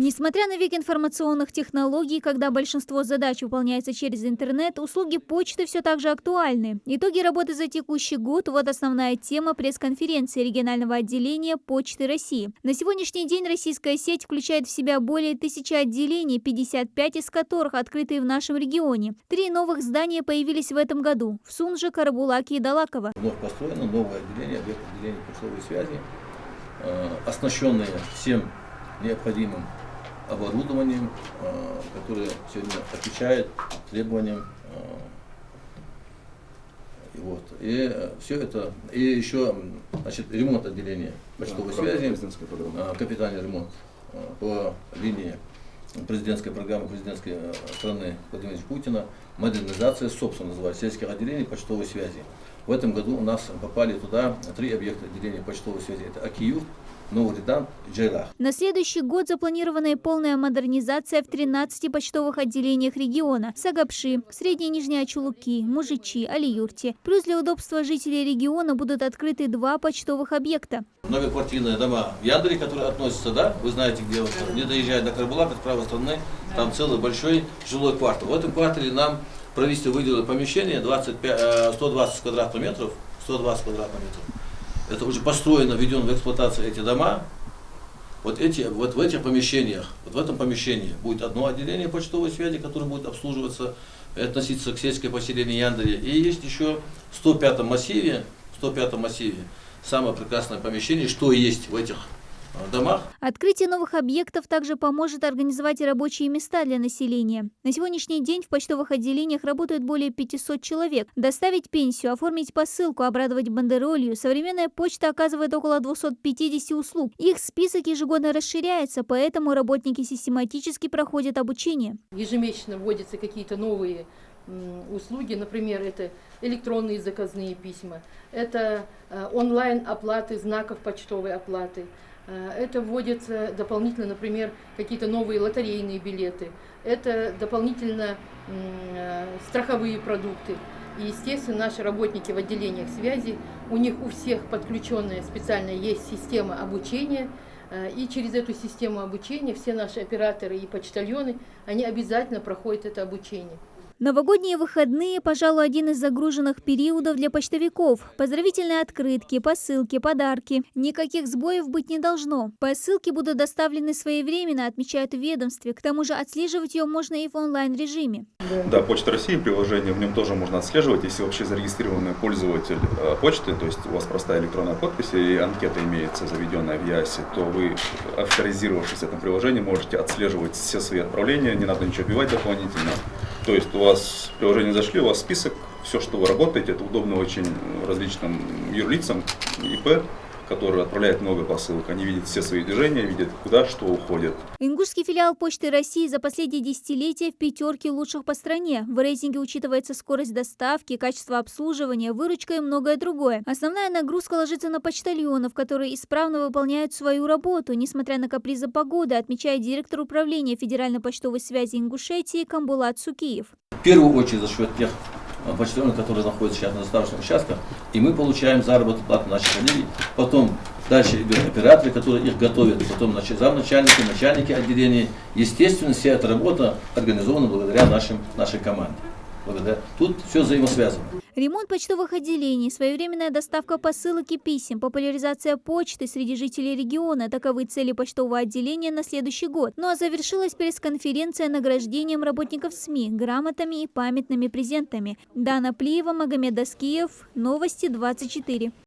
Несмотря на век информационных технологий, когда большинство задач выполняется через интернет, услуги почты все так же актуальны. Итоги работы за текущий год – вот основная тема пресс-конференции регионального отделения Почты России. На сегодняшний день российская сеть включает в себя более 1000 отделений, 55 из которых открыты в нашем регионе. 3 новых здания появились в этом году – в Сунже, Карабулаке и Далаково. Вновь построено новое отделение, объект отделения почтовой связи, оснащенные всем необходимым оборудованием, которое сегодня отвечает требованиям. И все это, и еще ремонт отделения почтовой связи, капитальный ремонт по линии президентской программы президентской страны Владимира Путина, модернизация, собственно называется, сельских отделений почтовой связи. В этом году у нас попали туда 3 объекта отделения почтовой связи. Это Акиюр, Новый Редант, Джайлах. На следующий год запланирована и полная модернизация в 13 почтовых отделениях региона: Сагапши, Средняя и Нижняя Чулуки, Мужичи, Алиюрте. Плюс для удобства жителей региона будут открыты 2 почтовых объекта. Многоквартирные дома в Яндере, которые относятся, да, вы знаете, где вот, не доезжая до Карабулака, с правой стороны, там целый большой жилой квартал. В этом квартале нам правительство выделило помещение 120 квадратных метров. Это уже построено, введен в эксплуатацию эти дома. Вот в этих помещениях, вот в этом помещении будет одно отделение почтовой связи, которое будет обслуживаться и относиться к сельской поселению Яндере. И есть еще в 105-м массиве, самое прекрасное помещение, что есть в этих домах. Открытие новых объектов также поможет организовать и рабочие места для населения. На сегодняшний день в почтовых отделениях работают более 500 человек. Доставить пенсию, оформить посылку, обрадовать бандеролью. Современная почта оказывает около 250 услуг. Их список ежегодно расширяется, поэтому работники систематически проходят обучение. Ежемесячно вводятся какие-то новые услуги, например, это электронные заказные письма, это онлайн-оплаты знаков почтовой оплаты. Это вводятся дополнительно, например, какие-то новые лотерейные билеты. Это дополнительно страховые продукты. И, естественно, наши работники в отделениях связи, у них у всех подключенная специально есть система обучения. И через эту систему обучения все наши операторы и почтальоны, они обязательно проходят это обучение. Новогодние выходные, пожалуй, один из загруженных периодов для почтовиков. Поздравительные открытки, посылки, подарки. Никаких сбоев быть не должно. Посылки будут доставлены своевременно, отмечают в ведомстве. К тому же отслеживать ее можно и в онлайн-режиме. Да, Почта России, приложение, в нем тоже можно отслеживать. Если вообще зарегистрированный пользователь почты, то есть у вас простая электронная подпись и анкета имеется заведенная в ЯСе, то вы, авторизировавшись в этом приложении, можете отслеживать все свои отправления, не надо ничего вбивать дополнительно. То есть у вас в приложение зашли, у вас список, все, что вы работаете, это удобно очень различным юрлицам, ИП, которые отправляют много посылок. Они видят все свои движения, видят, куда что уходит. Ингушский филиал Почты России за последние десятилетия в 5 лучших по стране. В рейтинге учитывается скорость доставки, качество обслуживания, выручка и многое другое. Основная нагрузка ложится на почтальонов, которые исправно выполняют свою работу, несмотря на капризы погоды, отмечает директор управления Федеральной почтовой связи Ингушетии Камбулат Сукиев. В первую очередь за счет тех почтальонов, которые находятся сейчас на доставочных участках, и мы получаем заработную плату наших коллег. Потом дальше идут операторы, которые их готовят, потом замначальники, начальники отделений. Естественно, вся эта работа организована благодаря нашей команде. Тут все взаимосвязано. Ремонт почтовых отделений, своевременная доставка посылок и писем, популяризация почты среди жителей региона – таковы цели почтового отделения на следующий год. Ну а завершилась пресс-конференция награждением работников СМИ грамотами и памятными презентами. Дана Плиева, Магомед Аскиев, Новости 24.